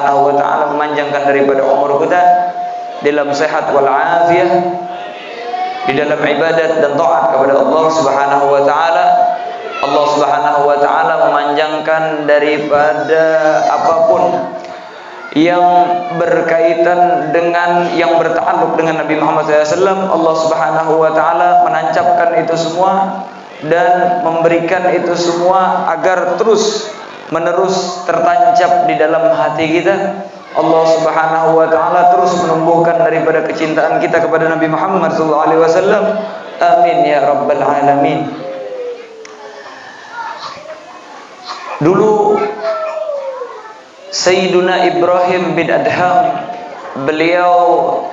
Subhanahu wa taala memanjangkan daripada umur kita dalam sehat wal afiyah, di dalam ibadat dan taat kepada Allah Subhanahu wa taala. Allah Subhanahu wa taala memanjangkan daripada apapun yang berkaitan dengan yang bertaalluk dengan Nabi Muhammad SAW. Allah Subhanahu wa taala menancapkan itu semua dan memberikan itu semua agar terus menerus tertancap di dalam hati kita. Allah Subhanahu wa taala terus menumbuhkan daripada kecintaan kita kepada Nabi Muhammad SAW. Amin ya rabbal alamin. Dulu Sayyiduna Ibrahim bin Adham, beliau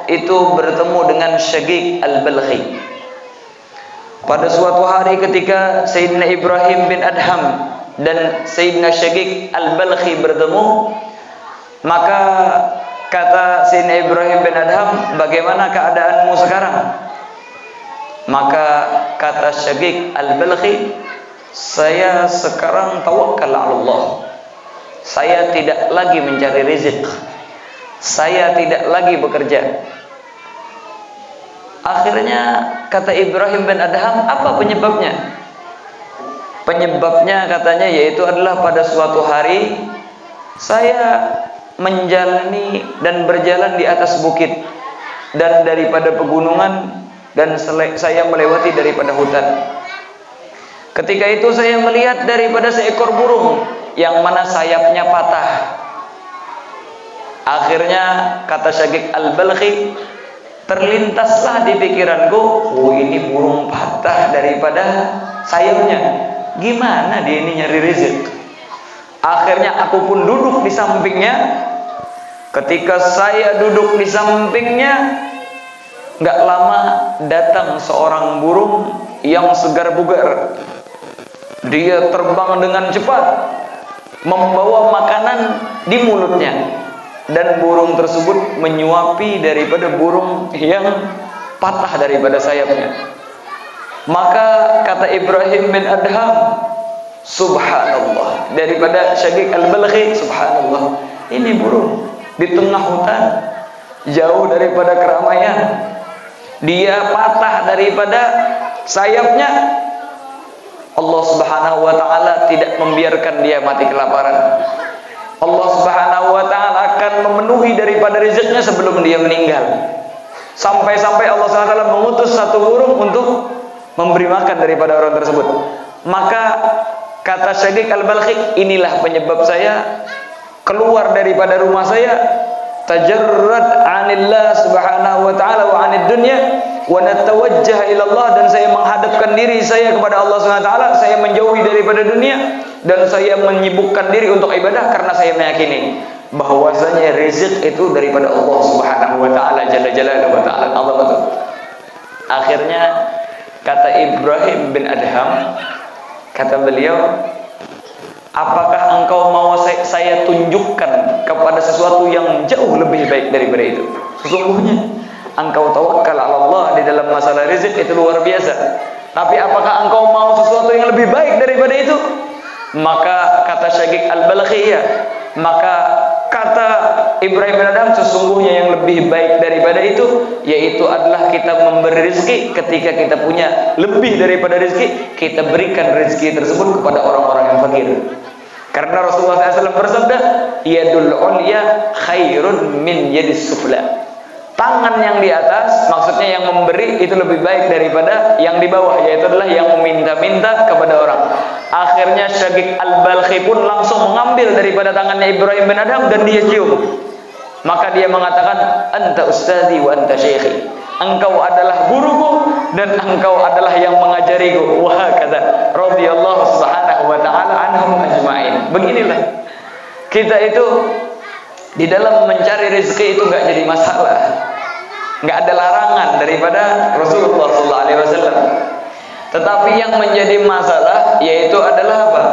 itu bertemu dengan Syaqiq al-Balkhi. Pada suatu hari ketika Sayyidina Ibrahim bin Adham dan Sayyidina Syaqiq al-Balkhi bertemu, maka kata Sayyidina Ibrahim bin Adham, bagaimana keadaanmu sekarang? Maka kata Syaqiq al-Balkhi, saya sekarang tawakkal ala Allah. Saya tidak lagi mencari rezeki. Saya tidak lagi bekerja. Akhirnya kata Ibrahim bin Adham, apa penyebabnya? Penyebabnya katanya yaitu adalah pada suatu hari saya menjalani dan berjalan di atas bukit dan daripada pegunungan, dan saya melewati daripada hutan. Ketika itu saya melihat daripada seekor burung yang mana sayapnya patah. Akhirnya kata Syaqiq al-Balkhi, terlintaslah di pikiranku, oh ini burung patah daripada sayapnya, gimana dia ini nyari rezeki? Akhirnya aku pun duduk di sampingnya. Ketika saya duduk di sampingnya, gak lama datang seorang burung yang segar bugar. Dia terbang dengan cepat, membawa makanan di mulutnya, dan burung tersebut menyuapi daripada burung yang patah daripada sayapnya. Maka kata Ibrahim bin Adham, subhanallah, daripada Syaqiq al-Balkhi, subhanallah, ini burung di tengah hutan, jauh daripada keramaian, dia patah daripada sayapnya. Allah Subhanahu wa taala tidak membiarkan dia mati kelaparan. Allah Subhanahu wa taala akan memenuhi daripada rezekinya sebelum dia meninggal. Sampai-sampai Allah Subhanahu wa taala mengutus satu burung untuk memberi makan daripada orang tersebut. Maka kata Syaqiq al-Balkhi, inilah penyebab saya keluar daripada rumah saya, tajarrad 'anillah Subhanahu wa taala wa 'anid dunya wa natawajjah ila Allah, dan saya menghadapkan diri saya kepada Allah Subhanahu wa taala, saya menjauhi daripada dunia dan saya menyibukkan diri untuk ibadah karena saya meyakini bahwasanya rezeki itu daripada Allah Subhanahu wa taala jalla jalaluhu wa ta'ala azamatuh. Akhirnya kata Ibrahim bin Adham, kata beliau, apakah engkau mau saya tunjukkan kepada sesuatu yang jauh lebih baik daripada itu? Sesungguhnya engkau tawakkal ala Allah di dalam masalah rezeki itu luar biasa. Tapi apakah engkau mau sesuatu yang lebih baik daripada itu? Maka kata Syaqiq al-Balkhi, ya. Maka kata Ibrahim bin Adham, sesungguhnya yang lebih baik daripada itu yaitu adalah kita memberi rezeki. Ketika kita punya lebih daripada rezeki, kita berikan rezeki tersebut kepada orang-orang yang fakir. Karena Rasulullah SAW bersabda, yadul ulya khairun min yadis sufla. Tangan yang di atas, maksudnya yang memberi, itu lebih baik daripada yang di bawah, yaitu adalah yang meminta-minta kepada orang. Akhirnya Syaqiq al-Balkhi pun langsung mengambil daripada tangannya Ibrahim bin Adham dan dia cium. Maka dia mengatakan, anta ustazi wa anta syekhi, engkau adalah guruku dan engkau adalah yang mengajariku. Wah, kata radhiyallahu subhanahu wa ta'ala anhum ajma'in. Beginilah kita itu di dalam mencari rezeki itu nggak jadi masalah, nggak ada larangan daripada Rasulullah SAW. Tetapi yang menjadi masalah yaitu adalah apa?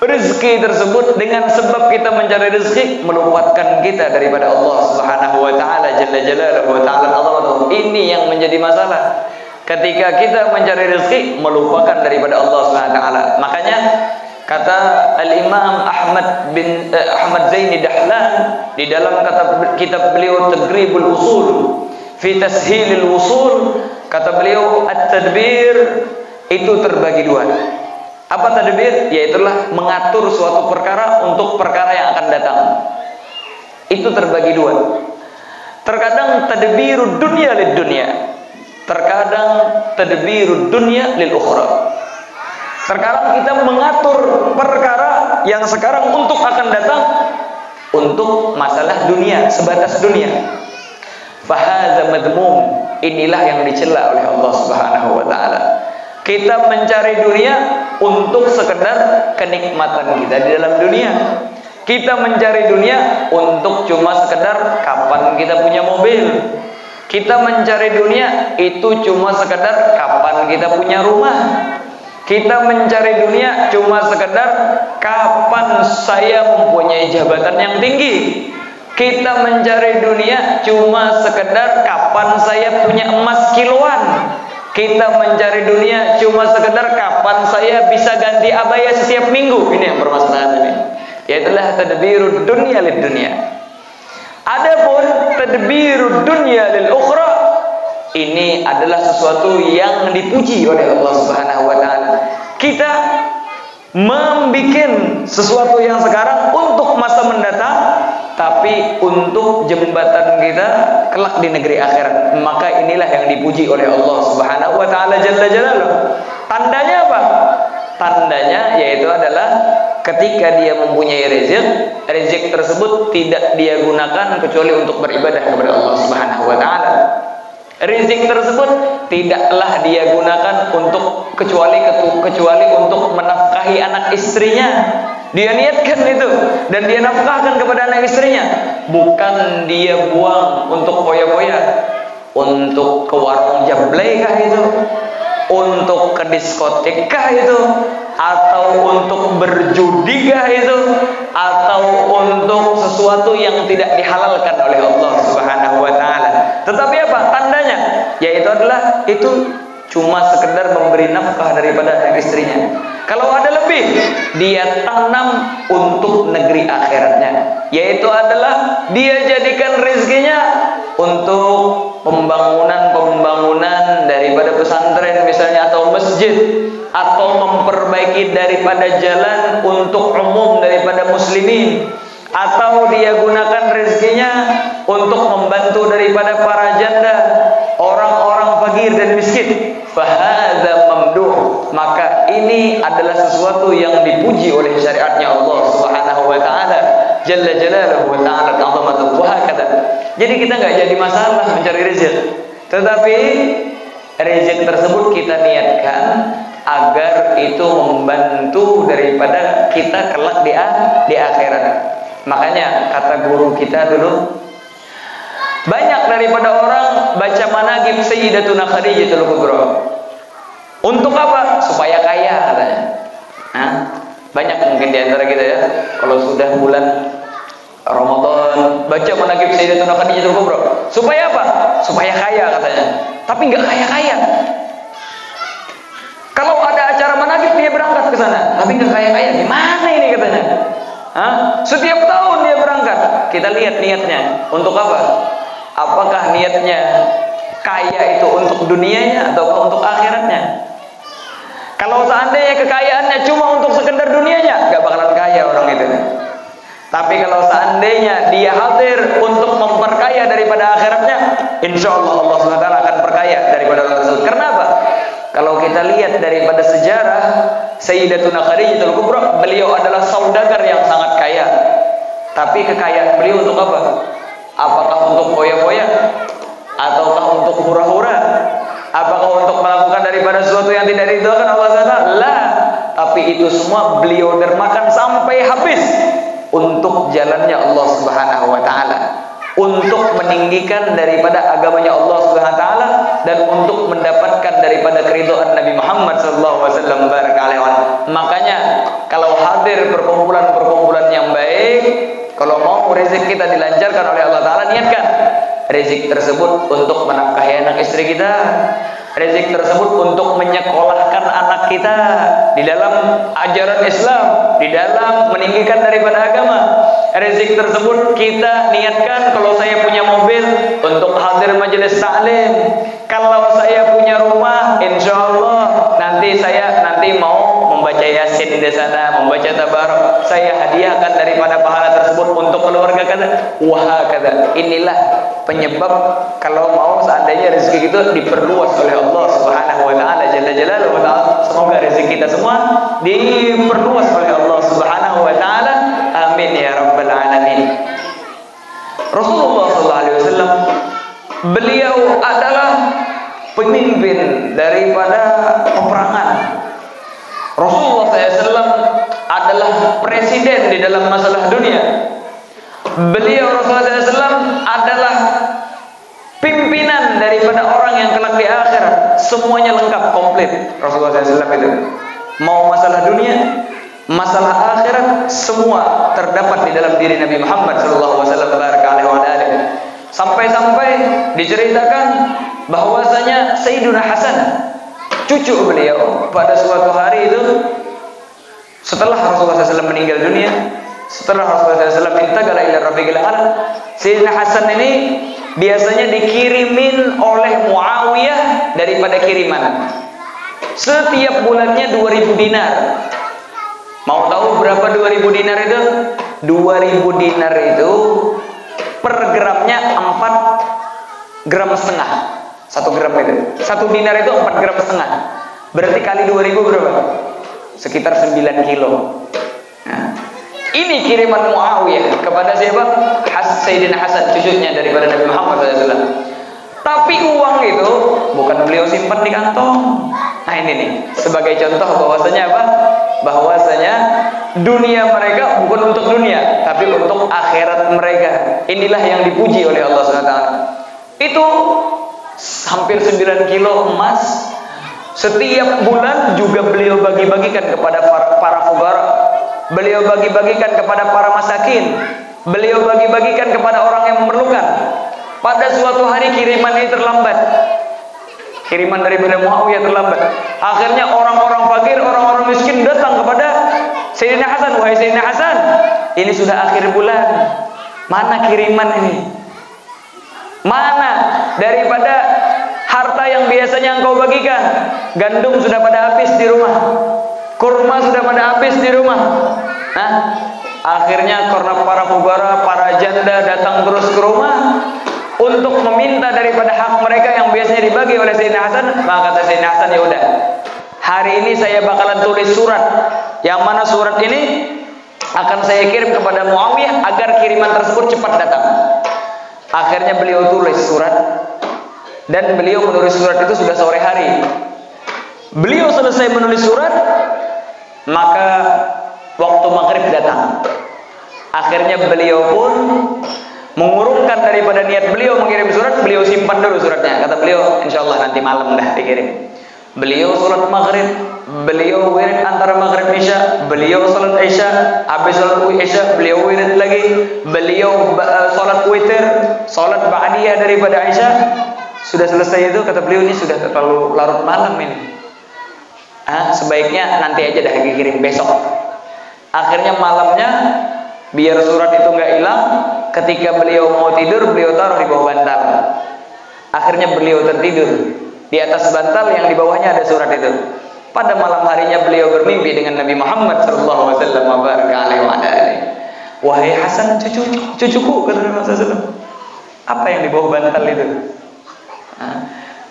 Rezeki tersebut dengan sebab kita mencari rezeki melupakan kita daripada Allah Subhanahu wa taala jalla jalaluhu wa ta'ala azamatuh. Ini yang menjadi masalah. Ketika kita mencari rezeki melupakan daripada Allah Subhanahu wa taala. Makanya Kata Al-Imam Ahmad Zaini Dahlan di dalam kitab beliau Tadribul Usul fi Tashilil Usul, kata beliau at-tadbir itu terbagi dua. Apa tadbir? Yaitulah mengatur suatu perkara untuk perkara yang akan datang. Itu terbagi dua. Terkadang tadbirud dunya lid dunya, terkadang tadbirud dunya lil ukhra. Terkadang kita mengatur perkara yang sekarang untuk akan datang untuk masalah dunia, sebatas dunia. Fahadza madmum, inilah yang dicela oleh Allah Subhanahu wa taala. Kita mencari dunia untuk sekedar kenikmatan kita di dalam dunia. Kita mencari dunia untuk cuma sekedar kapan kita punya mobil. Kita mencari dunia itu cuma sekedar kapan kita punya rumah. Kita mencari dunia cuma sekedar kapan saya mempunyai jabatan yang tinggi. Kita mencari dunia cuma sekedar kapan saya punya emas kiloan. Kita mencari dunia cuma sekedar kapan saya bisa ganti abaya setiap minggu. Ini yang permasalahan ini. Yaitulah tadbirud dunya lid dunya. Adapun tadbirud dunya lil ukhra, ini adalah sesuatu yang dipuji oleh Allah Subhanahu wa taala. Kita membikin sesuatu yang sekarang untuk masa mendatang, tapi untuk jembatan kita kelak di negeri akhirat. Maka inilah yang dipuji oleh Allah Subhanahu wa taala jalla jalaluhu. Tandanya apa? Tandanya yaitu adalah ketika dia mempunyai rezeki tersebut tidak dia gunakan kecuali untuk beribadah kepada Allah Subhanahu wa taala. Rizki tersebut tidaklah dia gunakan untuk kecuali untuk menafkahi anak istrinya. Dia niatkan itu dan dia nafkahkan kepada anak istrinya, bukan dia buang untuk foya-foya, untuk ke warung jablay kah itu, untuk ke diskotik kah itu, atau untuk berjudi kah itu, atau untuk sesuatu yang tidak dihalalkan oleh Allah Subhanahu wa taala. Tetapi apa tandanya? Yaitu adalah itu cuma sekedar memberi nafkah daripada anak istrinya. Kalau ada lebih, dia tanam untuk negeri akhiratnya. Yaitu adalah dia jadikan rezekinya untuk pembangunan daripada pesantren misalnya, atau masjid, atau memperbaiki daripada jalan untuk umum daripada muslimin, atau dia gunakan rezekinya untuk membantu daripada para janda, orang-orang fakir dan miskin. Fahadza mamduh, maka ini adalah sesuatu yang dipuji oleh syariatnya Allah Subhanahu wa taala jalla jalaluhu wa ta'ala azamatuhu wa hakadha. Jadi kita enggak jadi masalah mencari rezeki, tetapi rezeki tersebut kita niatkan agar itu membantu daripada kita kelak di akhirat. Makanya kata guru kita dulu, banyak daripada orang baca manaqib Sayyidatuna Khadijatul Kubra. Untuk apa? Supaya kaya katanya. Nah, banyak mungkin di antara kita ya, kalau sudah bulan Ramadan baca manaqib Sayyidatuna Khadijatul Kubra. Supaya apa? Supaya kaya katanya. Tapi enggak kaya-kaya. Kalau ada acara manaqib dia berangkat ke sana, tapi enggak kaya-kaya. Gimana ini katanya? Setiap tahun dia berangkat. Kita lihat niatnya untuk apa? Apakah niatnya kaya itu untuk dunianya atau untuk akhiratnya? Kalau seandainya kekayaannya cuma untuk sekedar dunianya, gak bakalan kaya orang itu. Tapi kalau seandainya dia hadir untuk memperkaya daripada akhiratnya, insya Allah Allah SWT akan perkaya daripada orang tersebut. Karena apa? Kalau kita lihat daripada sejarah Sayyidatuna Khadijatul Kubra, beliau adalah saudagar yang sangat kaya. Tapi kekayaan beliau untuk apa? Apakah untuk foya-foya? Ataukah untuk hura-hura? Apakah untuk melakukan daripada sesuatu yang tidak diridhokan Allah SWT? Lah. Tapi itu semua beliau dermakan sampai habis untuk jalannya Allah Subhanahu wa taala, untuk meninggikan daripada agamanya Allah Subhanahu wa taala, dan untuk mendapatkan daripada keridhaan Nabi Muhammad sallallahu alaihi wasallam barakallahi. Makanya kalau hadir perkumpulan-perkumpulan yang baik, kalau mau rezeki kita dilancarkan oleh Allah taala, niatkan rezeki tersebut untuk menafkahi anak istri kita, rezeki tersebut untuk menyekolahkan anak kita di dalam ajaran Islam, di dalam meninggikan daripada agama. Rezeki tersebut kita niatkan kalau saya punya mobil untuk hadir majelis taklim. Kalau saya punya rumah, insya Allah nanti saya mau membaca Yasin di sana, membaca tabarok. Saya hadiahkan daripada pahala tersebut untuk keluarga kata. Wah kata. Inilah penyebab kalau mau seandainya rezeki itu diperluas oleh Allah Subhanahu wa taala jalla jalaluhu wa ta'ala. Semoga rezeki kita semua diperluas oleh Allah Subhanahu wa taala. Amin ya rabbal alamin. Rasulullah sallallahu alaihi wasallam beliau adalah pemimpin daripada peperangan. Rasulullah SAW adalah presiden di dalam masalah dunia. Beliau Rasulullah SAW adalah pimpinan daripada orang yang kelak di akhirat. Semuanya lengkap, komplit Rasulullah SAW itu. Mau masalah dunia, masalah akhirat, semua terdapat di dalam diri Nabi Muhammad SAW. Sampai-sampai diceritakan bahwasanya Sayyiduna Hasan, cucu beliau, pada suatu hari itu setelah Rasulullah SAW meninggal dunia, setelah Rasulullah SAW intaqala ila rafiqil a'la, Sayyidina Hasan ini biasanya dikirimin oleh Muawiyah daripada kiriman. Setiap bulannya 2000 dinar. Mau tahu berapa 2000 dinar itu? 2000 dinar itu per gramnya 4,5 gram. 1 gram itu, 1 dinar itu 4,5 gram. Berarti kali 2000 berapa? Sekitar 9 kilo. Nah, ini kiriman Muawiyah kepada siapa? Sayyidina Hasan, cucunya daripada Nabi Muhammad SAW. Tapi uang itu bukan beliau simpan di kantong. Nah ini nih sebagai contoh bahwasanya apa? Bahwasanya dunia mereka bukan untuk dunia, tapi untuk akhirat mereka. Inilah yang dipuji oleh Allah SWT. Itu hampir 9 kilo emas. Setiap bulan juga beliau bagi-bagikan kepada para fuqara. Beliau bagi-bagikan kepada para masakin. Beliau bagi-bagikan kepada orang yang memerlukan. Pada suatu hari kiriman ini terlambat. Kiriman daripada Muawiyah terlambat. Akhirnya orang-orang fakir, orang-orang miskin datang kepada Sayyidina Hasan. Wahai Sayyidina Hasan, ini sudah akhir bulan. Mana kiriman ini? Mana daripada harta yang biasanya engkau bagikan? Gandum sudah pada habis di rumah. Kurma sudah pada habis di rumah. Nah, akhirnya karena para fuqara, para janda datang terus ke rumah untuk meminta daripada hak mereka yang biasanya dibagi oleh Sayyidina Hasan. Maka kata Sayyidina Hasan, ya udah, hari ini saya bakalan tulis surat, yang mana surat ini akan saya kirim kepada Muawiyah agar kiriman tersebut cepat datang. Akhirnya beliau tulis surat, dan beliau menulis surat itu sudah sore hari. Beliau selesai menulis surat, maka waktu maghrib datang. Akhirnya beliau pun mengurungkan daripada niat beliau mengirim surat. Beliau simpan dulu suratnya. Kata beliau, insya Allah nanti malam dah dikirim. Beliau sholat maghrib, beliau wirid antara maghrib isya, beliau sholat isya, habis sholat isya beliau wirid lagi, beliau sholat witir, sholat ba'diyah daripada isya. Sudah selesai itu, kata beliau, ini sudah terlalu larut malam ini. Sebaiknya nanti aja dah dikirim besok. Akhirnya malamnya, biar surat itu nggak hilang, ketika beliau mau tidur, beliau taruh di bawah bantal. Akhirnya beliau tertidur. Di atas bantal yang di bawahnya ada surat itu. Pada malam harinya beliau bermimpi dengan Nabi Muhammad sallallahu alaihi wasallam. Wahai Hasan, cucuku, kata Nabi SAW. Apa yang di bawah bantal itu?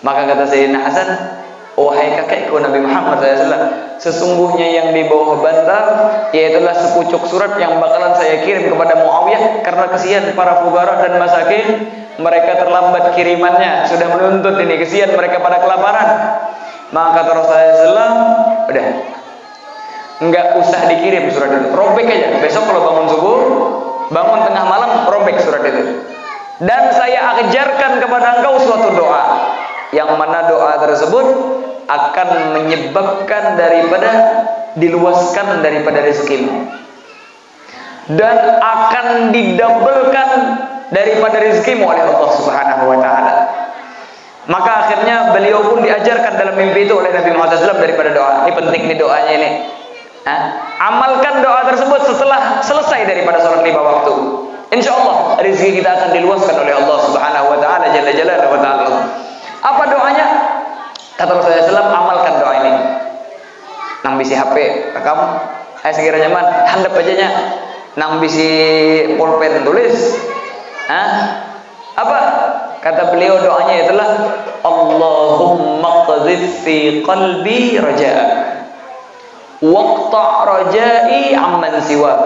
Maka kata Sayyidina Hasan, wahai kakekku Nabi Muhammad SAW, sesungguhnya yang di bawah bantal yaitulah sepucuk surat yang bakalan saya kirim kepada Muawiyah, karena kesian para fuqara dan masakin, mereka terlambat kirimannya, sudah menuntut ini, kesian mereka pada kelaparan. Maka kata Rasulullah SAW, udah, nggak usah dikirim surat itu, robek aja. Besok kalau bangun subuh, bangun tengah malam, robek surat itu. Dan saya ajarkan kepada engkau suatu doa, yang mana doa tersebut akan menyebabkan daripada diluaskan daripada rezekimu, dan akan didabelkan daripada rezekimu oleh Allah Subhanahu wa taala. Maka akhirnya beliau pun diajarkan dalam mimpi itu oleh Nabi Muhammad SAW daripada doa. Ini penting nih doanya ini. Amalkan doa tersebut setelah selesai daripada sholat 5 waktu. Insya Allah rezeki kita akan diluaskan oleh Allah Subhanahu Wa Taala Jalla Jalaluhu Wa Taala. Apa doanya? Kata Rasulullah SAW, amalkan doa ini. Nang bisi HP rekam, sekiranya nyaman, handap aja nya. Nang bisi pulpen tulis. Apa? Kata beliau doanya itulah Allahumma qadhif fi qalbi raja'ak waqta' raja'i amman siwak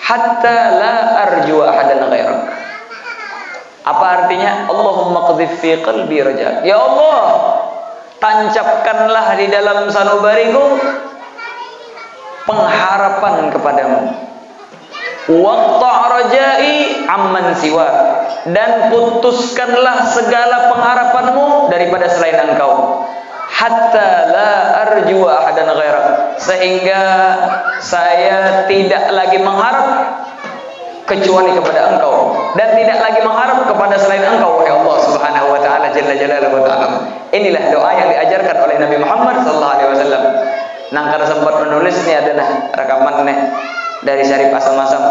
hatta la arju ahadan ghairak. Apa artinya? Allahumma qadhif fi qalbi raja'ak. Ya Allah, tancapkanlah di dalam sanubariku pengharapan kepadamu. Waqta' raja'i amman siwak, dan putuskanlah segala pengharapanmu daripada selain engkau. Hatta la arju ahadan ghairak, sehingga saya tidak lagi mengharap kecuali kepada engkau, dan tidak lagi mengharap kepada selain engkau, wahai Allah Subhanahu Wa Taala Jalla Jalaluhu Wa Taala. Inilah doa yang diajarkan oleh Nabi Muhammad sallallahu alaihi wasallam. Nangkar sempat menulis ini adalah rekaman nih dari Syarif Asam-Asam,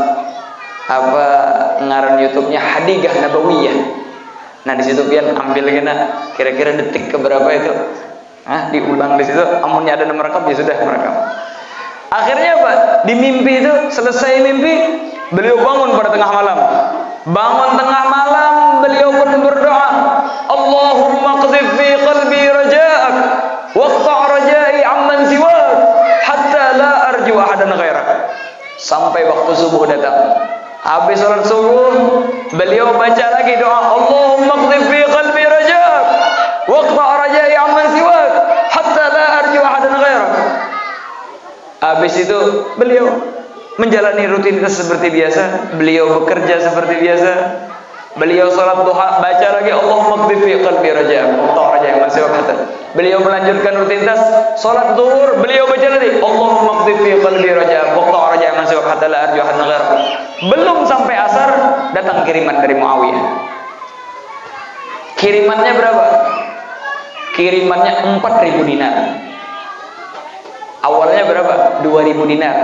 apa ngaran YouTube-nya Hadigah Nabawiyah. Nah di situ pian ambil kira-kira detik keberapa itu, diulang di situ. Amunnya ada nomor rekam ya sudah merekam. Akhirnya apa? Di mimpi itu selesai mimpi, beliau bangun pada tengah malam. Bangun tengah malam, beliau pun berdoa, Allahumma qadhif fi qalbi raja'ak waqta' raja'i amman siwak hatta la arju ahadan ghairak. Sampai waktu subuh datang. Habis salat subuh, beliau baca lagi doa, Allahumma qadhif fi qalbi raja'ak waqta' raja'i amman siwak hatta la arju ahadan ghairak. Habis itu beliau menjalani rutinitas seperti biasa, beliau bekerja seperti biasa. Beliau salat duha, baca lagi Allahumma qadhif fi qalbi raja'ak waqta' raja'i amman siwak. Beliau melanjutkan rutinitas salat zuhur, beliau baca lagi Allahumma qadhif fi qalbi raja'ak waqta' raja'i amman siwak hatta la arju ahadan ghairak. Belum sampai asar datang kiriman dari Muawiyah. Kirimannya berapa? Kirimannya 4.000 dinar. Awalnya berapa? 2.000 dinar.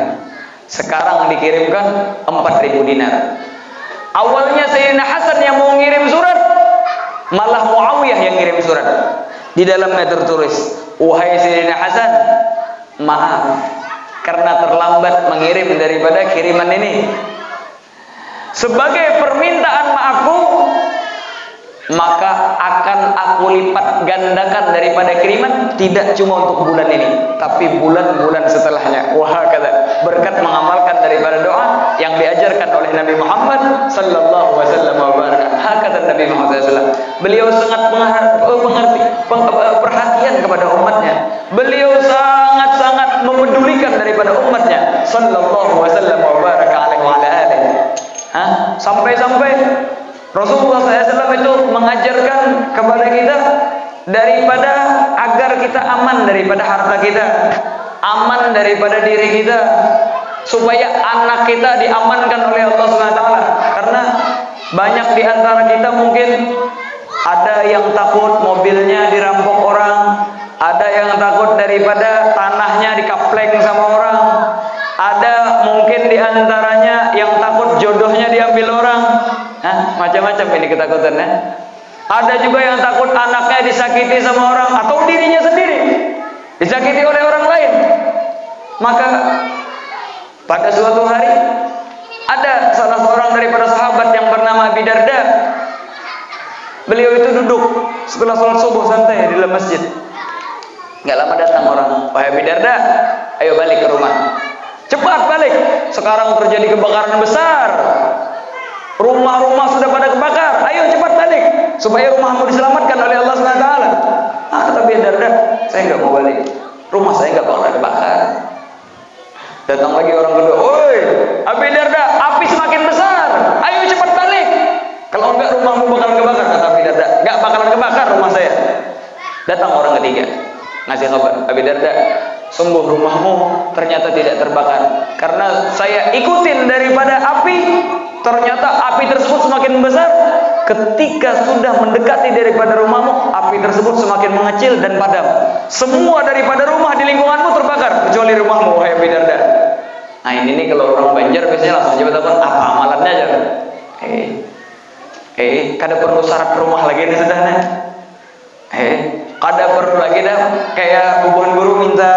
Sekarang dikirimkan 4.000 dinar. Awalnya Sayyidina Hasan yang mau ngirim surat, malah Muawiyah yang ngirim surat. Di dalamnya tertulis, wahai Sayyidina Hasan, maaf karena terlambat mengirim daripada kiriman ini. Sebagai permintaan maafku, maka akan aku lipat gandakan daripada kiriman, tidak cuma untuk bulan ini, tapi bulan-bulan setelahnya. Wah, kata berkat mengamalkan daripada doa yang diajarkan oleh Nabi Muhammad sallallahu alaihi wasallam. Kata Nabi Muhammad SAW, beliau sangat perhatian kepada umatnya. Beliau sangat-sangat memedulikan daripada umatnya sallallahu alaihi wasallam wa baraka alaihi wa ala alihi. Sampai-sampai Rasulullah SAW itu mengajarkan kepada kita daripada agar kita aman daripada harta kita, aman daripada diri kita, supaya anak kita diamankan oleh Allah SWT. Karena banyak di antara kita mungkin ada yang takut mobilnya dirampok orang, ada yang takut daripada tanahnya dikapleng sama orang, ada mungkin di antaranya yang takut jodohnya diambil orang. Macam-macam ini ketakutannya. Ada juga yang takut anaknya disakiti sama orang atau dirinya sendiri disakiti oleh orang lain. Maka pada suatu hari ada salah seorang daripada sahabat yang bernama Abi Darda. Beliau itu duduk setelah sholat subuh santai di dalam masjid. Gak lama datang orang, wahai Abi Darda, ayo balik ke rumah. Cepat balik, sekarang terjadi kebakaran besar. Rumah-rumah sudah pada kebakar. Ayo cepat balik supaya rumahmu diselamatkan oleh Allah SWT. Tapi Darda, saya nggak mau balik. Rumah saya nggak bakal kebakar. Datang lagi orang kedua. Oi, Abi Darda, api semakin besar. Ayo cepat balik. Kalau enggak rumahmu bakal kebakar. Kata Abi Darda, nggak bakalan kebakar rumah saya. Datang orang ketiga, ngasih kabar, Abi Darda, sungguh rumahmu ternyata tidak terbakar. Karena saya ikutin daripada api, ternyata api tersebut semakin besar. ketika sudah mendekati daripada rumahmu, api tersebut semakin mengecil dan padam. Semua daripada rumah di lingkunganmu terbakar kecuali rumahmu, wahai Abi Darda. Nah ini nih kalau orang Banjar biasanya langsung coba telepon, apa amalannya aja. Kada perlu syarat rumah lagi nih sudah nih. Kada perlu lagi dah kayak hubungan guru minta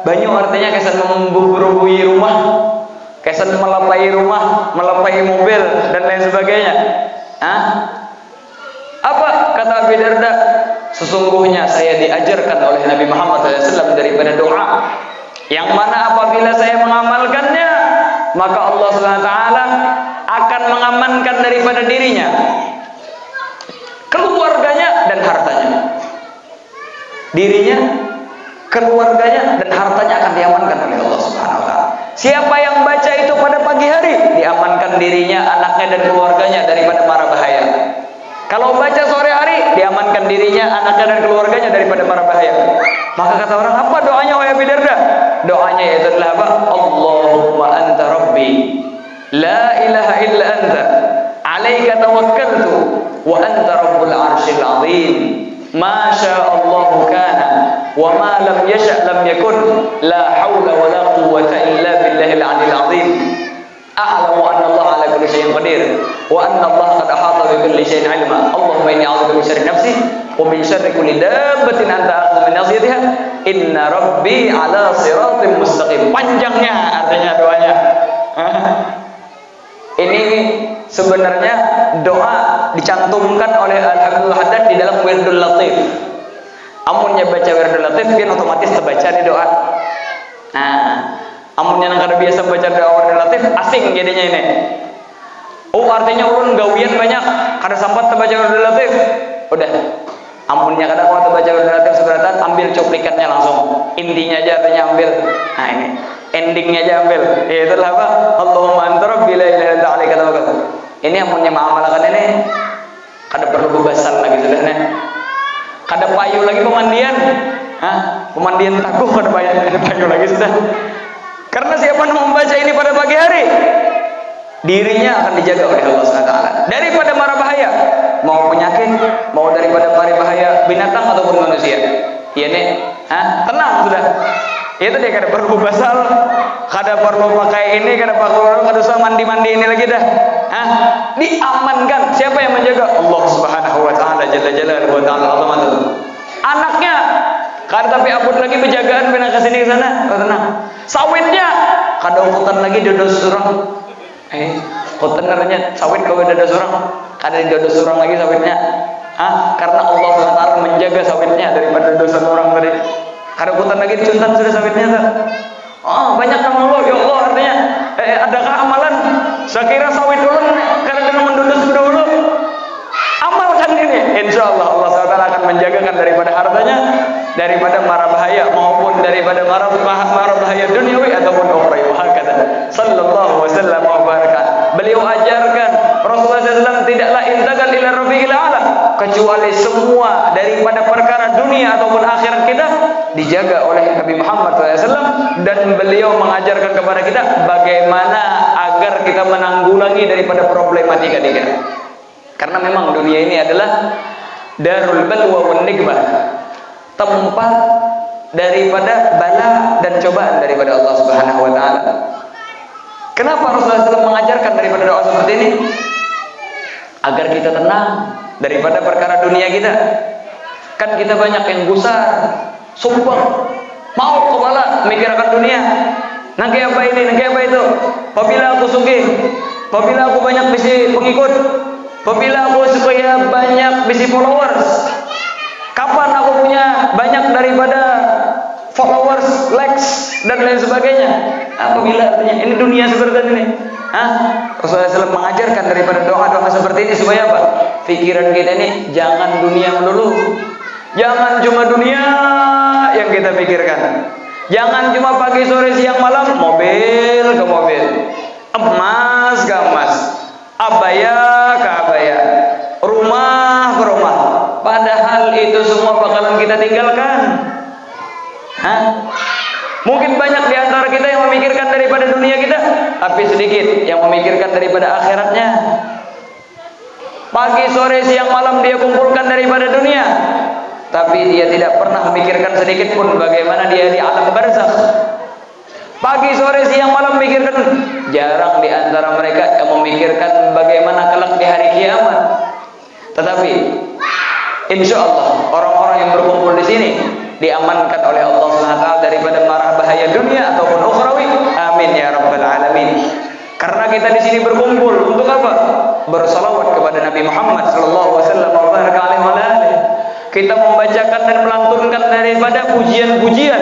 banyu, artinya kesan membubuhi rumah, kesan melapai rumah, melapai mobil dan lain sebagainya. Apa kata Abi Darda? Sesungguhnya saya diajarkan oleh Nabi Muhammad SAW daripada doa yang mana apabila saya mengamalkannya, maka Allah SWT akan mengamankan daripada dirinya, keluarganya dan hartanya. Dirinya, keluarganya dan hartanya akan diamankan oleh Allah Subhanahu wa taala. Siapa yang baca itu pada pagi hari, diamankan dirinya, anaknya dan keluarganya daripada mara bahaya. Kalau baca sore hari, diamankan dirinya, anaknya dan keluarganya daripada mara bahaya. Maka kata orang, apa doanya wahai Abi Darda? Doanya yaitu adalah apa? Allahumma anta rabbi, la ilaha illa anta, alaika tawakkaltu, wa anta rabbul arsyil azim. Ma sya'allahu kana, wa ma lam yasha' lam yakun, la haula wa la quwwata illa billahil 'aliyil 'azim. A'lamu anna Allah 'ala kulli syai'in qadir, wa anna Allah qad ahata bi kulli syai'in 'ilma. Allahumma inni a'udzu min syarri nafsi wa min syarri kulli dabbatin anta akhudhu min nasiyatiha. Inna rabbi 'ala siratim mustaqim. Panjangnya artinya doanya. Ini sebenarnya doa dicantumkan oleh Al-Habibul Haddad di dalam Wirdul Latif. Amunnya baca Wirdul Latif, dia otomatis terbaca di doa. Amunnya nang kada biasa baca doa Wirdul Latif, asing jadinya ini. Oh, artinya ulun gawian banyak, kada sempat terbaca Wirdul Latif. Udah, amunnya kada kuat terbaca Wirdul Latif seberatan, ambil cuplikannya langsung. Intinya aja artinya ambil. Nah ini. Endingnya aja ambil. Itulah apa? Allahumma anta rabbi la ilaha illa anta alaika tawakkaltu. Ini amunnya mengamalkan ini kada perlu bebasan lagi sudah nih. Kada payu lagi pemandian. Pemandian takuh kada payu lagi sudah. Karena siapa yang membaca ini pada pagi hari, dirinya akan dijaga oleh Allah SWT daripada mara bahaya, mau penyakit, mau daripada mara bahaya binatang ataupun manusia. Iya nih, tenang sudah. Itu dia, kada perlu basal, kada perlu pakai ini, kada usah mandi-mandi ini lagi dah. Diamankan. Siapa yang menjaga? Allah Subhanahu wa taala jalla jalaluhu wa ta'ala azamatuhu. Anaknya kada tapi abot lagi penjagaan pina ke sini ke sana, tenang. Sawitnya kada ukutan lagi dodos surang. Kontenernya sawit kau dodos surang, kada dodos surang lagi sawitnya. Karena Allah Subhanahu wa taala menjaga sawitnya daripada dosa orang tadi. Kada ukutan lagi dicuntan sudah sawitnya tuh. Banyak nama Allah, ya Allah, artinya adakah amalan? Saya kira sawit ulun karena dengan mendodos dahulu. Amalkan ini, insya Allah Allah SWT akan menjagakan daripada hartanya, daripada mara bahaya maupun daripada mara bahaya duniawi ataupun ukhrawi. Wahakata sallallahu wasallam wa baraka. Beliau ajarkan Rasulullah SAW tidaklah intagal ila rafiqil a'la, kecuali semua daripada perkara dunia ataupun akhirat kita dijaga oleh Nabi Muhammad SAW, dan beliau mengajarkan kepada kita bagaimana agar kita menanggulangi daripada problematika kita. Karena memang dunia ini adalah darul balwa wan nikmah, tempat daripada bala dan cobaan daripada Allah Subhanahu wa taala. Kenapa Rasulullah SAW mengajarkan daripada doa seperti ini? Agar kita tenang daripada perkara dunia kita. Kan kita banyak yang gusar, sumpah, mau kepala mikirkan dunia. Nangke apa ini, nangke apa itu. Apabila aku sugih, apabila aku banyak bisi pengikut, apabila aku supaya banyak bisi followers, kapan aku punya banyak daripada followers, likes dan lain sebagainya. Apabila artinya ini dunia seperti ini. Rasulullah SAW mengajarkan daripada doa-doa seperti ini supaya apa? Pikiran kita ini jangan dunia melulu. Jangan cuma dunia yang kita pikirkan. Jangan cuma pagi, sore, siang, malam mobil ke mobil, emas ke emas, abaya ke abaya, rumah ke rumah. Padahal itu semua bakalan kita tinggalkan. Mungkin banyak di antara kita yang memikirkan daripada dunia kita, tapi sedikit yang memikirkan daripada akhiratnya. Pagi, sore, siang, malam dia kumpulkan daripada dunia. Tapi dia tidak pernah memikirkan sedikit pun bagaimana dia di alam barzakh. Pagi, sore, siang, malam memikirkan. Jarang di antara mereka yang memikirkan bagaimana kelak di hari kiamat. Tetapi insya Allah orang-orang yang berkumpul di sini diamankan oleh Allah SWT daripada mara bahaya dunia ataupun ukhrawi. Amin ya rabbal alamin. Karena kita di sini berkumpul untuk apa? Bersalawat kepada Nabi Muhammad sallallahu alaihi wasallam. Kita membacakan dan melantunkan daripada pujian-pujian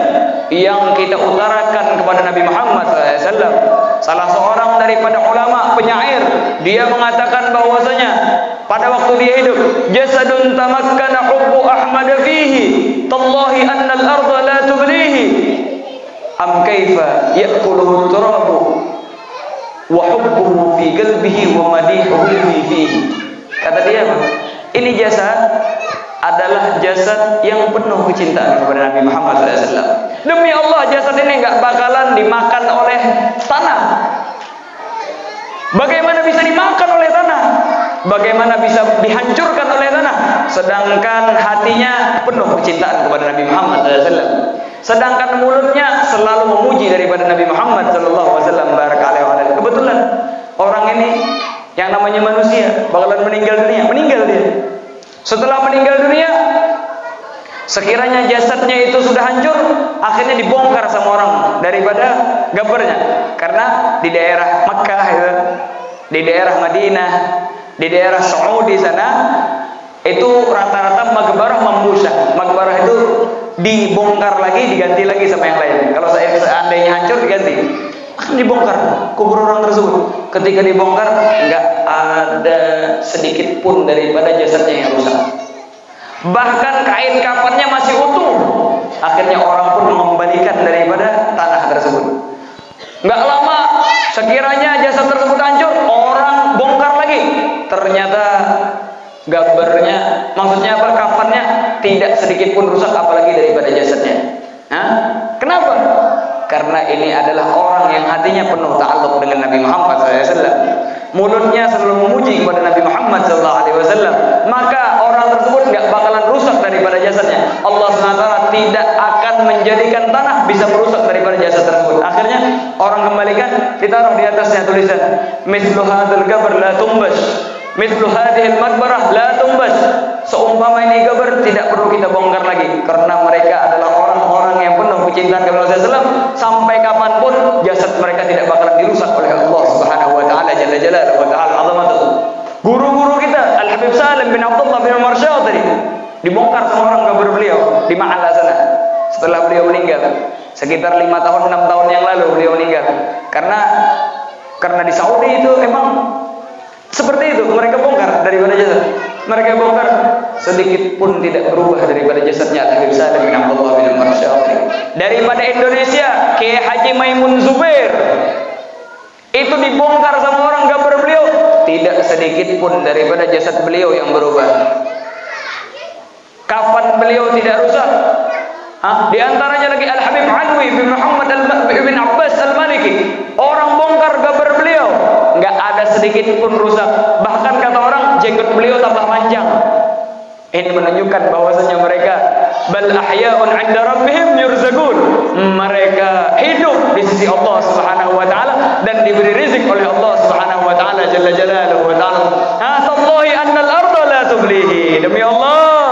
yang kita utarakan kepada Nabi Muhammad SAW. Salah seorang daripada ulama penyair, dia mengatakan bahwasanya pada waktu dia hidup, jasadun tamakkana hubbu Ahmad fihi, tallahi anna al-ardha la tublihi, am kaifa ya'kuluhu turabu wa hubbuhu fi qalbihi wa madihuhu fihi. Kata dia apa? Ini jasad adalah jasad yang penuh kecintaan kepada Nabi Muhammad SAW. Demi Allah, jasad ini nggak bakalan dimakan oleh tanah. Bagaimana bisa dimakan oleh tanah? Bagaimana bisa dihancurkan oleh tanah? Sedangkan hatinya penuh kecintaan kepada Nabi Muhammad SAW. Sedangkan mulutnya selalu memuji daripada Nabi Muhammad SAW. Barakallahu. Kebetulan orang ini yang namanya manusia bakalan meninggal dunia. Meninggal dia. Setelah meninggal dunia, sekiranya jasadnya itu sudah hancur, akhirnya dibongkar sama orang daripada gabernya. Karena di daerah Makkah, di daerah Madinah, di daerah Saudi sana, itu rata-rata makbarah membusah. Makbarah itu dibongkar lagi, diganti lagi sama yang lain. Kalau seandainya hancur, diganti. Akan dibongkar kubur orang tersebut. Ketika dibongkar, enggak ada sedikit pun daripada jasadnya yang rusak. Bahkan kain kafannya masih utuh. Akhirnya orang pun mengembalikan daripada tanah tersebut. Enggak lama, sekiranya jasad tersebut hancur, orang bongkar lagi. Ternyata gambarnya, maksudnya apa, kafannya tidak sedikit pun rusak, apalagi daripada jasadnya. Kenapa? Karena ini adalah orang yang hatinya penuh ta'alluq dengan Nabi Muhammad SAW. Mulutnya selalu memuji kepada Nabi Muhammad SAW. Maka orang tersebut nggak bakalan rusak daripada jasadnya. Allah SWT tidak akan menjadikan tanah bisa merusak daripada jasad tersebut. Akhirnya orang kembalikan, ditaruh di atasnya tulisan mislu hadzal qabr la tumbas, mislu hadhil makbarah la tumbas. Seumpama ini kabar tidak perlu kita bongkar lagi, karena mereka adalah orang-orang yang penuh kecintaan kepada Rasulullah. Sampai kapanpun jasad mereka tidak bakalan dirusak oleh Allah Subhanahu wa taala jalla jalaluhu wa ta'ala azamatuhu. Guru-guru kita Al Habib Salim bin Abdullah bin Umar Syah tadi dibongkar sama orang kabar beliau di Ma'ala sana. Setelah beliau meninggal, sekitar 5 tahun 6 tahun yang lalu beliau meninggal. Karena di Saudi itu emang seperti itu, mereka bongkar daripada jasad. Mereka bongkar, sedikit pun tidak berubah daripada jasadnya Al Habib Salim bin Abdullah bin Umar Syafri. Daripada Indonesia, Kiai Haji Maimun Zubair itu dibongkar sama orang gambar beliau, tidak sedikit pun daripada jasad beliau yang berubah. Kafan beliau tidak rusak. Di antaranya lagi Al Habib Alwi bin Muhammad bin Abbas Al-Maliki, orang bongkar gambar beliau, nggak ada sedikit pun rusak. Bahkan kata orang, jenggot beliau tambah panjang. Ini menunjukkan bahwasanya mereka bal ahya'un 'inda rabbihim yurzaqun. Mereka hidup di sisi Allah Subhanahu wa taala dan diberi rezeki oleh Allah Subhanahu wa taala jalla jalaluhu wa ta'ala. Tallahi annal arda la tublihi. Demi Allah,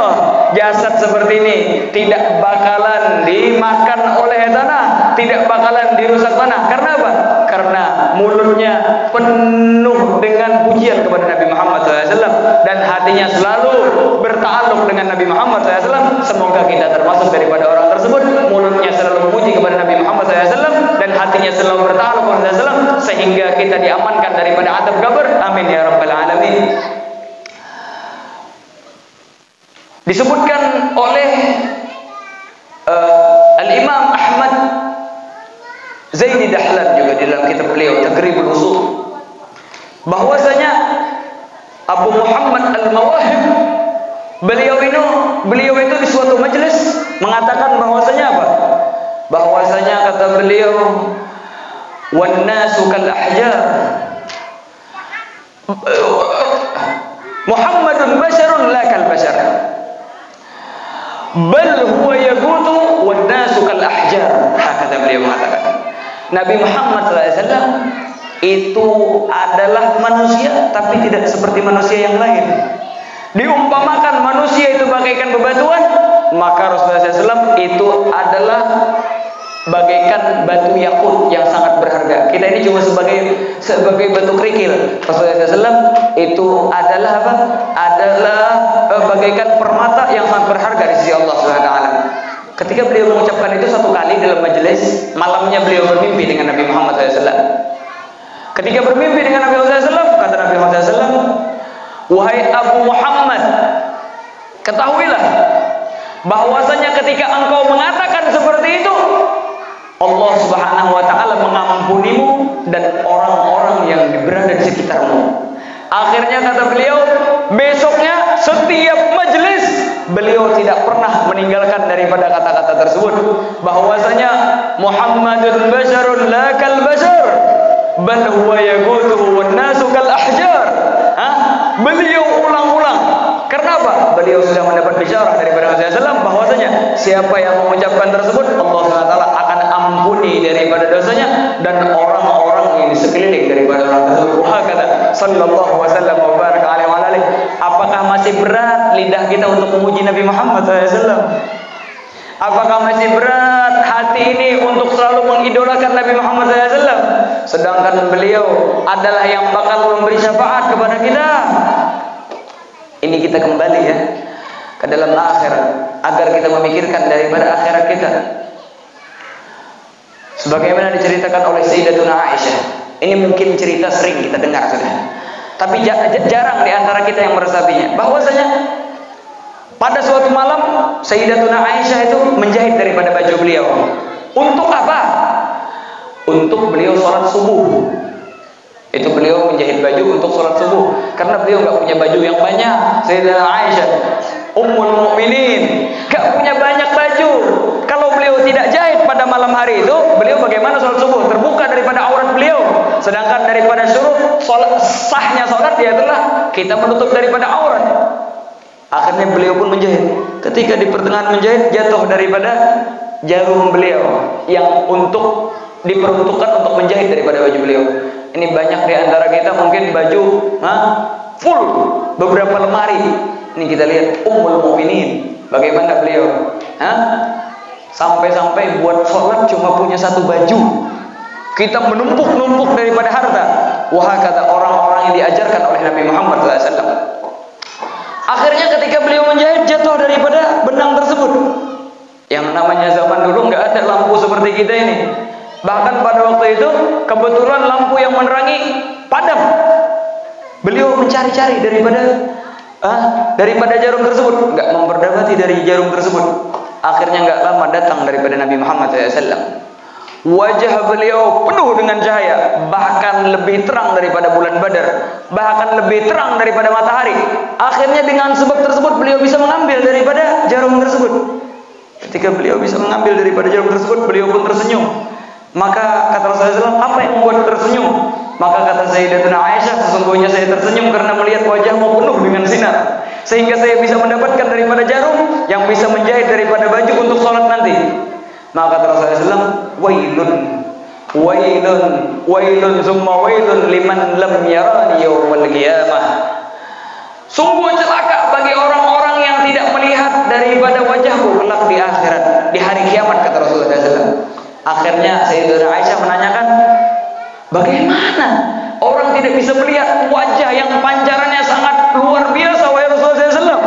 jasad seperti ini tidak bakalan dimakan oleh tanah, tidak bakalan dirusak tanah. Karena apa? Karena mulutnya penuh dengan pujian kepada Nabi Muhammad SAW dan hatinya selalu berta'alluq dengan Nabi Muhammad SAW. Semoga kita termasuk daripada orang tersebut. Mulutnya selalu memuji kepada Nabi Muhammad SAW dan hatinya selalu berta'alluq dengan Nabi SAW, sehingga kita diamankan daripada adab kubur. Amin ya rabbal alamin. Disebutkan oleh Al-Imam Ahmad Zaini Dahlan juga di dalam kitab beliau Taqribul Usul, bahwasanya Abu Muhammad Al-Mawahib beliau itu di suatu majelis mengatakan bahwasanya apa? Bahwasanya kata beliau, wan nasu kal ahjar. Muhammadun basyarun la kal bashar. Bal huwa yaqutu wan nasu kal ahjar. Kata beliau mengatakan, Nabi Muhammad SAW itu adalah manusia tapi tidak seperti manusia yang lain. Diumpamakan manusia itu bagaikan bebatuan, maka Rasulullah SAW itu adalah bagaikan batu yakut yang sangat berharga. Kita ini cuma sebagai batu kerikil. Rasulullah SAW itu adalah apa? Adalah bagaikan permata yang sangat berharga di sisi Allah Subhanahu wa taala. Ketika beliau mengucapkan itu satu kali dalam majelis, malamnya beliau bermimpi dengan Nabi Muhammad SAW. Ketika bermimpi dengan Nabi Muhammad SAW, kata Nabi Muhammad SAW, wahai Abu Muhammad, ketahuilah bahwasanya ketika engkau mengatakan seperti itu, Allah Subhanahu wa taala mengampunimu dan orang-orang yang berada di sekitarmu. Akhirnya kata beliau, besoknya setiap majelis beliau tidak pernah meninggalkan daripada kata-kata tersebut, bahwasanya Muhammadun basyarun la kal bashar, bal huwa yaqutuhu wan nasu kal ahjar. Beliau ulang-ulang. Kenapa? Beliau sudah mendapat bisyarah daripada Rasulullah SAW bahwasanya siapa yang mengucapkan tersebut, Allah SWT akan ampuni daripada dosanya dan orang-orang yang di sekeliling daripada orang tersebut. Kata sallallahu wasallam wa baraka alaihi. Apakah masih berat lidah kita untuk memuji Nabi Muhammad SAW? Apakah masih berat hati ini untuk selalu mengidolakan Nabi Muhammad SAW? Sedangkan beliau adalah yang bakal memberi syafaat kepada kita. Ini kita kembali ya ke dalam akhirat, agar kita memikirkan daripada akhirat kita. Sebagaimana diceritakan oleh Sayyidatuna Aisyah. Ini mungkin cerita sering kita dengar sudah, tapi jarang di antara kita yang meresapinya. Bahwasanya pada suatu malam Sayyidatuna Aisyah itu menjahit daripada baju beliau. Untuk apa? Untuk beliau sholat subuh. Itu beliau menjahit baju untuk sholat subuh, karena beliau nggak punya baju yang banyak. Sayyidatuna Aisyah, Ummul Mukminin, nggak punya banyak baju. Kalau beliau tidak jahit pada malam hari itu, beliau bagaimana sholat subuh? Terbuka daripada aurat beliau. Sedangkan daripada syurut sahnya sholat dia adalah kita menutup daripada aurat. Akhirnya beliau pun menjahit. Ketika di pertengahan menjahit, jatuh daripada jarum beliau yang diperuntukkan untuk menjahit daripada baju beliau. Ini banyak di antara kita mungkin baju full beberapa lemari. Ini kita lihat Ummul Mukminin, bagaimana beliau sampai-sampai buat sholat cuma punya satu baju. Kita menumpuk-numpuk daripada harta. Wah, kata orang-orang yang diajarkan oleh Nabi Muhammad SAW. Akhirnya ketika beliau menjahit, jatuh daripada benang tersebut. Yang namanya zaman dulu nggak ada lampu seperti kita ini. Bahkan pada waktu itu kebetulan lampu yang menerangi padam. Beliau mencari-cari daripada jarum tersebut, nggak memperdapati dari jarum tersebut. Akhirnya nggak lama datang daripada Nabi Muhammad SAW. Wajah beliau penuh dengan cahaya, bahkan lebih terang daripada bulan Badar, bahkan lebih terang daripada matahari. Akhirnya dengan sebab tersebut beliau bisa mengambil daripada jarum tersebut. Ketika beliau bisa mengambil daripada jarum tersebut, beliau pun tersenyum. Maka kata Rasulullah SAW, apa yang membuat tersenyum? Maka kata Sayyidatuna Aisyah, sesungguhnya saya tersenyum karena melihat wajahmu penuh dengan sinar, sehingga saya bisa mendapatkan daripada jarum yang bisa menjahit daripada baju untuk sholat nanti. Maka kata Rasulullah SAW, wailun summa wailun liman lam yarani yawmal qiyamah. Sungguh celaka bagi orang-orang yang tidak melihat daripada wajahku kelak di akhirat, di hari kiamat, kata Rasulullah SAW. Akhirnya Sayyidatuna Aisyah menanyakan, bagaimana orang tidak bisa melihat wajah yang pancarannya sangat luar biasa wahai Rasulullah SAW?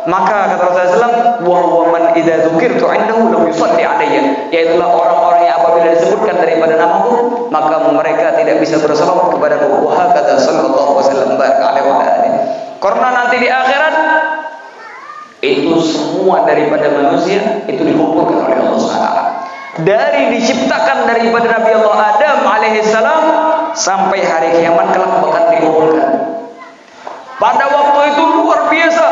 Maka kata Rasulullah SAW, wa man idza dzukirtu indahu lam yusalli alayya, yaitulah orang-orang yang apabila disebutkan daripada namaku, maka mereka tidak bisa bersalawat kepadaku. Wa kata sallallahu wasallam baraka alaihi. Karena nanti di akhirat itu semua daripada manusia itu dikumpulkan oleh Allah SWT. Dari diciptakan daripada Nabi Allah Adam alaihissalam sampai hari kiamat kelak bakal dikumpulkan. Pada waktu itu luar biasa,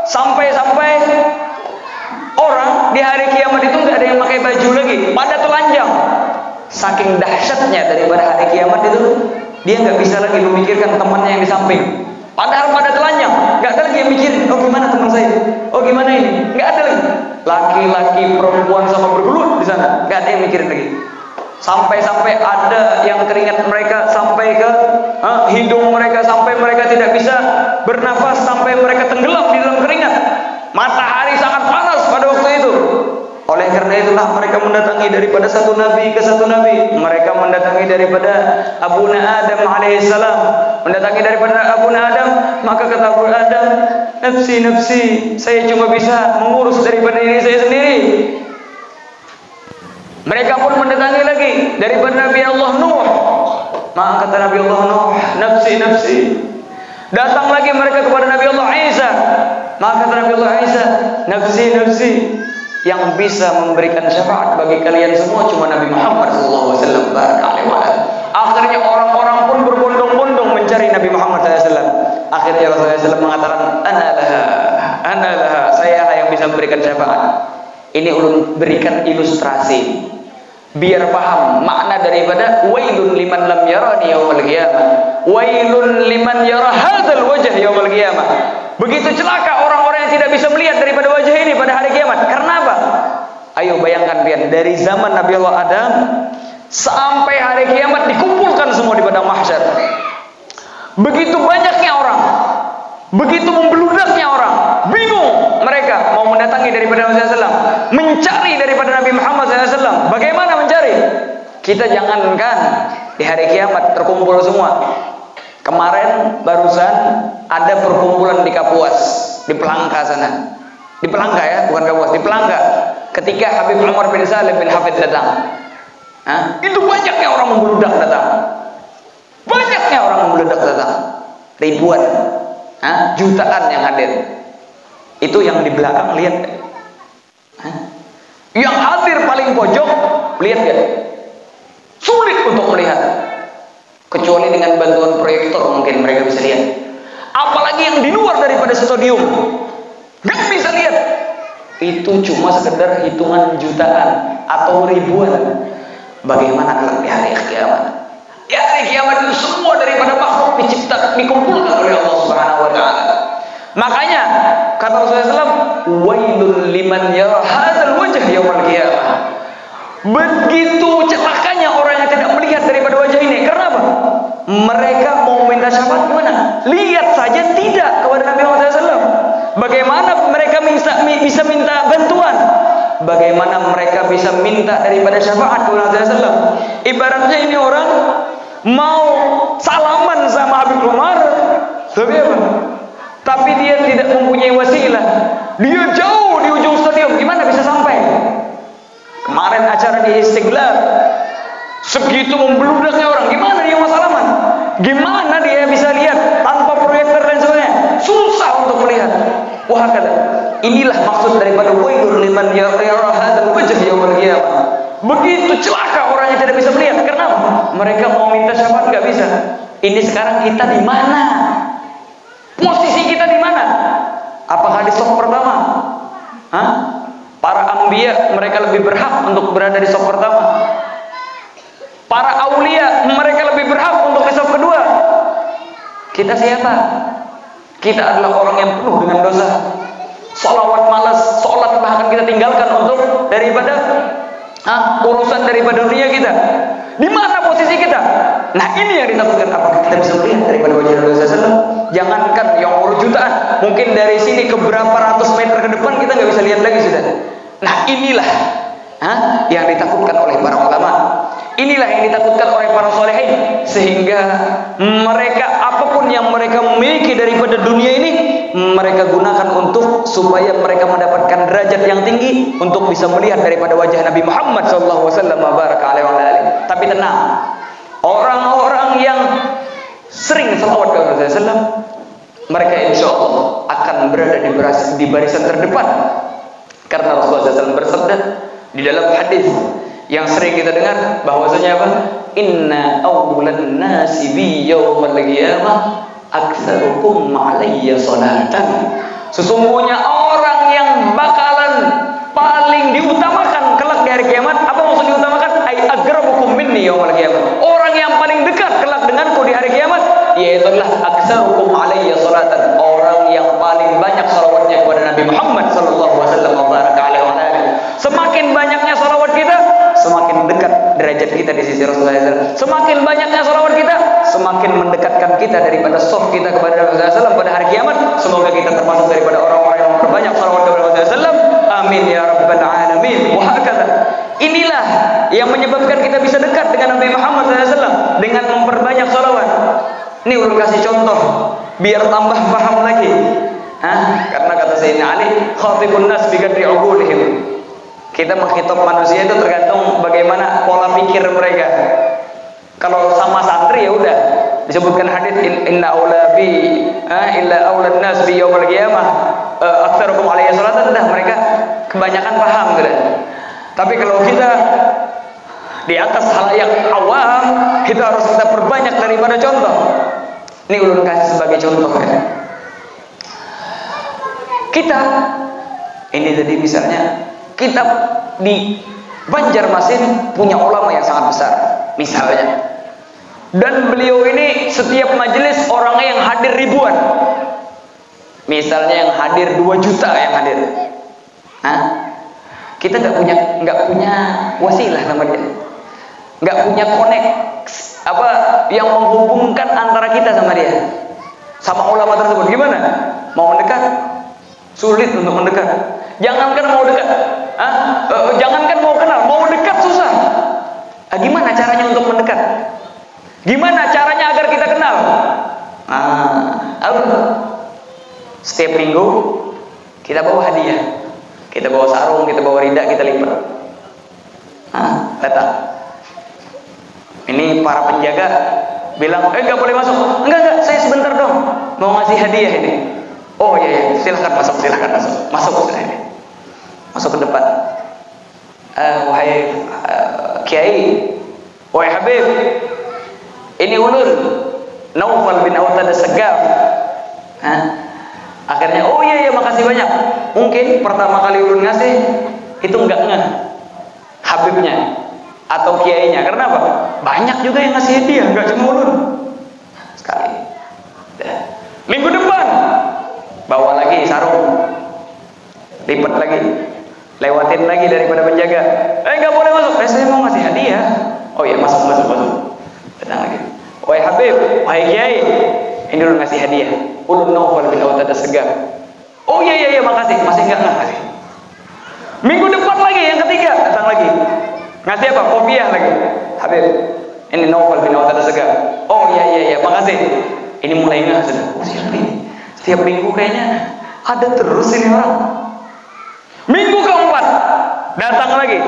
sampai-sampai orang di hari kiamat itu nggak ada yang pakai baju lagi, pada telanjang. Saking dahsyatnya daripada hari kiamat itu, dia nggak bisa lagi memikirkan temannya yang di samping. Padahal pada telanjang, lagi yang mikirin, oh gimana teman saya, oh gimana ini, nggak ada lagi. Laki-laki, perempuan sama bergelut di sana, nggak ada yang mikirin lagi. Sampai-sampai ada yang keringat mereka sampai ke hidung mereka, sampai mereka tidak bisa bernafas, sampai mereka tenggelam di dalam keringat. Matahari sangat panas pada waktu itu. Oleh karena itulah mereka mendatangi daripada satu nabi ke satu nabi. Mereka mendatangi daripada Abuna Adam alaihissalam, mendatangi daripada Abuna Adam. Maka kata Abuna Adam, nafsi nafsi, saya cuma bisa mengurus daripada diri saya sendiri. Mereka pun mendatangi lagi daripada Nabi Allah Nuh. Maka kata Nabi Allah Nuh, nafsi nafsi. Datang lagi mereka kepada Nabi Allah Isa. Maka kata Nabi Allah Isa, nafsi nafsi. Yang bisa memberikan syafaat bagi kalian semua cuma Nabi Muhammad SAW. Akhirnya orang-orang pun berbondong-bondong mencari Nabi Muhammad SAW. Akhirnya Rasulullah SAW mengatakan, ana laha, saya yang bisa memberikan syafaat. Ini ulun berikan ilustrasi biar paham makna daripada wailun liman lam yarani yaumil qiyamah, wailun liman yara hadzal wajh yaumil qiyamah. Begitu celaka orang-orang yang tidak bisa melihat daripada wajah ini pada hari kiamat. Karena apa? Ayo bayangkan pian, dari zaman Nabi Allah Adam sampai hari kiamat dikumpulkan semua di padang mahsyar. Begitu banyaknya orang, begitu membeludaknya orang, bingung mereka mau mendatangi daripada Nabi SAW, mencari daripada Nabi Muhammad SAW. Bagaimana mencari? Kita jangankan di hari kiamat terkumpul semua. Kemarin barusan ada perkumpulan di Kapuas, di Pelangka sana. Di Pelangka ya, bukan Kapuas, di Pelangka. Ketika Habib Umar bin Salim bin Hafid datang, itu banyaknya orang membludak datang. Banyaknya orang membludak datang. Ribuan, jutaan yang hadir. Itu yang di belakang lihat. Yang hadir paling pojok lihat gak? Sulit untuk melihat. Kecuali dengan bantuan proyektor mungkin mereka bisa lihat. Apalagi yang di luar daripada stadium, nggak bisa lihat. Itu cuma sekedar hitungan jutaan atau ribuan. Bagaimana kelak di hari kiamat? Di hari kiamat itu semua daripada makhluk diciptakan, dikumpulkan oleh Allah Subhanahu Wa Taala. Makanya kata Rasulullah SAW, wailul liman yara hadzal wajh yaumil qiyamah. Begitu celakanya orang yang tidak melihat daripada wajah ini. Kenapa? Mereka mau minta syafaat gimana? Lihat saja tidak kepada Nabi Muhammad SAW. Bagaimana mereka bisa minta bantuan? Bagaimana mereka bisa minta daripada syafaat kepada Nabi SAW? Ibaratnya ini orang mau salaman sama Habib Umar, tapi apa? Tapi dia tidak mempunyai wasilah. Dia jauh di ujung stadium, gimana bisa sampai? Kemarin acara di Istiqlal, segitu membludaknya orang, gimana dia mau salaman? Gimana dia bisa lihat tanpa proyektor dan sebagainya? Susah untuk melihat. Wah kata, inilah maksud daripada wailul liman yara hadzal wajh yaumil qiyamah. Begitu celaka orang yang tidak bisa melihat. Kenapa? Mereka mau minta syafaat nggak bisa. Ini sekarang kita di mana? Posisi kita di mana? Apakah di saf pertama? Para anbiya mereka lebih berhak untuk berada di saf pertama. Para aulia mereka lebih berhak untuk di saf kedua. Kita siapa? Kita adalah orang yang penuh dengan dosa. Sholawat malas, sholat bahkan kita tinggalkan untuk daripada urusan daripada dunia kita. Di mana posisi kita? Nah ini yang ditakutkan. Apakah kita bisa melihat daripada wajah Rasulullah SAW? Jangankan yang urut jutaan, mungkin dari sini ke berapa ratus meter ke depan kita nggak bisa lihat lagi sudah. Nah inilah yang ditakutkan oleh para ulama. Inilah yang ditakutkan oleh para solehin, sehingga mereka apapun yang mereka miliki daripada dunia ini mereka gunakan untuk supaya mereka mendapatkan derajat yang tinggi untuk bisa melihat daripada wajah Nabi Muhammad SAW. Tapi tenang, orang-orang yang sering salawat kepada Rasulullah SAW, mereka insya Allah akan berada di barisan terdepan, karena Rasulullah SAW bersabda di dalam hadis yang sering kita dengar bahwasanya apa? Inna awwalan nasi bi yaumil qiyamah aktsarukum alayya salatan. Sesungguhnya orang yang bakalan paling diutamakan kelak di hari kiamat. Apa maksud diutamakan? Ai agrabukum minni yaumil qiyamah. Orang yang paling dekat kelak denganku di hari kiamat yaitu adalah aktsarukum alayya salatan. Orang yang paling sisi Rasulullah SAW. Semakin banyaknya salawat kita, semakin mendekatkan kita daripada soft kita kepada Rasulullah SAW pada hari kiamat. Semoga kita termasuk daripada orang-orang yang memperbanyak salawat kepada Rasulullah SAW. Amin ya rabbal alamin. Wa hakadha. Inilah yang menyebabkan kita bisa dekat dengan Nabi Muhammad SAW dengan memperbanyak salawat. Ini ulun kasih contoh biar tambah paham lagi. Karena kata Sayyidina Ali, khatibun nas bi qadri uqulihim. Kita menghitab manusia itu tergantung bagaimana pola pikir mereka. Kalau sama santri ya udah disebutkan hadis inna aula bi illa aulan nas bi yaumil qiyamah aktsarukum alayhi salatan, dah mereka kebanyakan paham gitu. Tapi kalau kita di atas halayak awam, kita harus kita perbanyak daripada contoh. Ini ulun kasih sebagai contoh ya. Kita ini jadi misalnya kita di Banjarmasin punya ulama yang sangat besar misalnya, dan beliau ini setiap majelis orangnya yang hadir ribuan, misalnya yang hadir 2 juta yang hadir. Kita nggak punya wasilah nama dia, nggak punya connect yang menghubungkan antara kita sama dia, sama ulama tersebut. Gimana mau mendekat? Sulit untuk mendekat. Jangankan mau dekat, jangankan mau kenal, mau dekat susah. Gimana caranya untuk mendekat? Gimana caranya agar kita kenal? Setiap minggu kita bawa hadiah, kita bawa sarung, kita bawa rida, kita lipat. Datang. Ini para penjaga bilang, nggak boleh masuk. Enggak, saya sebentar dong, mau ngasih hadiah ini. Oh iya, silahkan masuk. Masuk ini. Masuk ke depan. Wahai Kiai, wahai Habib, ini ulun Naufal bin Autad As-Saggaf. Akhirnya, oh iya makasih banyak. Mungkin pertama kali ulun ngasih itu enggak ngeh Habibnya atau kiainya. Karena apa? Banyak juga yang ngasih hadiah, enggak cuma ulun. Sekali. Minggu depan bawa lagi sarung, lipat lagi, lewatin lagi daripada penjaga. Nggak boleh masuk. Saya mau ngasih hadiah. Oh iya, masuk. Datang lagi. Wahai Habib, wahai Kiai, ini lu ngasih hadiah. Ulun Naufal bin Autad As-Saggaf. Oh iya, makasih. Masih nggak ngasih. Minggu depan lagi, yang ketiga datang lagi. Ngasih apa? Kopiah lagi. Habib, ini Naufal bin Autad As-Saggaf. Oh iya, makasih. Ini mulai nggak sudah. Oh, siapa ini? Setiap minggu kayaknya ada terus ini orang. Minggu keempat datang lagi,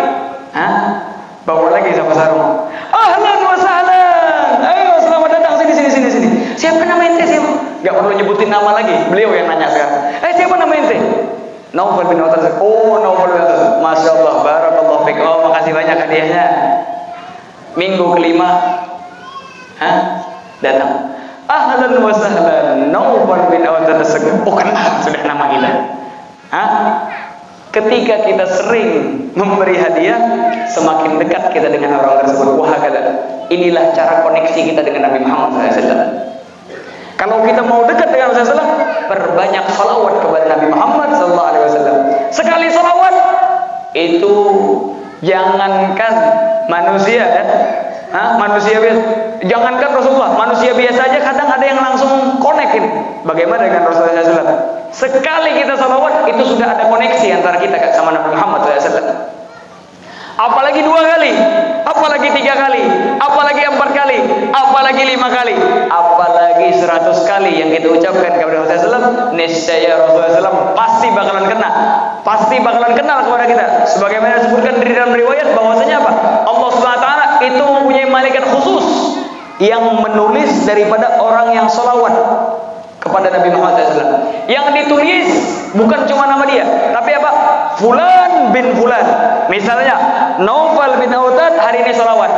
bawa lagi sama sarung. Ahlan wa sahlan. Ayo selamat datang sini. Siapa nama ente? Siapa? Gak perlu nyebutin nama lagi. Beliau yang nanya sekarang. Siapa nama ente? Naufal bin Autad. Oh, Naufal bin Autad. Masya Allah, barakallahu fiik. Oh, makasih banyak hadiahnya. Minggu kelima, datang. Ahlan wa sahlan Naufal bin Autad As-Saggaf. Oh, kenal sudah nama kita. Ketika kita sering memberi hadiah, semakin dekat kita dengan orang tersebut. Wah, inilah cara koneksi kita dengan Nabi Muhammad SAW. Kalau kita mau dekat dengan Rasulullah SAW, perbanyak salawat kepada Nabi Muhammad SAW. Sekali salawat itu jangankan manusia manusia biasa, jangankan Rasulullah, manusia biasa aja kadang ada yang langsung connect ini. Bagaimana dengan Rasulullah SAW? Sekali kita salawat itu sudah ada koneksi antara kita sama Nabi Muhammad SAW. Apalagi 2 kali, apalagi 3 kali, apalagi 4 kali, apalagi 5 kali, apalagi 100 kali yang kita ucapkan kepada Rasulullah SAW, niscaya Rasulullah SAW pasti bakalan kenal kepada kita. Sebagaimana disebutkan di dalam riwayat bahwasanya apa? Allah Subhanahu wa taala itu mempunyai malaikat khusus yang menulis daripada orang yang salawat kepada Nabi Muhammad SAW. Yang ditulis bukan cuma nama dia, tapi apa? Fulan bin Fulan. Misalnya Naufal bin Autad hari ini salawat.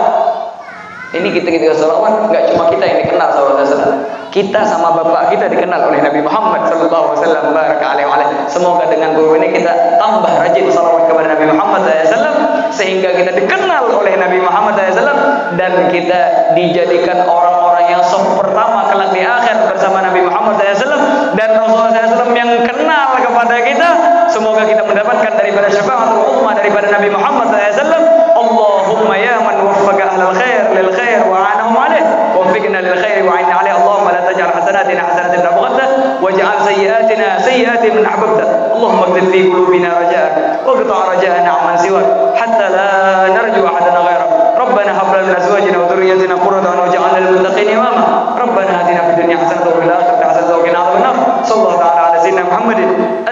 Ini kita salawat, nggak cuma kita yang dikenal sallallahu alaihi wasallam. Kita sama bapak kita dikenal oleh Nabi Muhammad sallallahu alaihi wasallam. Semoga dengan guru ini kita tambah rajin salawat kepada Nabi Muhammad SAW, sehingga kita dikenal oleh Nabi Muhammad SAW dan kita dijadikan orang-orang yang saf pertama kelak di akhir bersama Nabi Muhammad SAW dan Rasulullah SAW yang kenal kepada kita. Semoga kita mendapatkan daripada syafaatul ummah daripada Nabi Muhammad SAW. Allahumma ya man waffaqa أهل الخير للخير وأعانهم عليه ووفقنا للخير وعنا عليه اللهم لا تجعل حسناتنا حسنات من أبغضته واجعل سيئاتنا سيئات من أحببته اللهم اكتب في قلوبنا رجاءك واقطع رجاءنا عمن سواك حتى لا نرجو أحدنا غيرك ربنا هب لنا من أزواجنا وذريتنا قرة أعين واجعلنا للمتقين إماما ربنا آتنا في الدنيا حسنة وفي الآخرة حسنة وقنا عذاب النار صلى الله تعالى على سيدنا محمد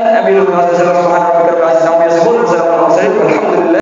النبي الأمي سبحانه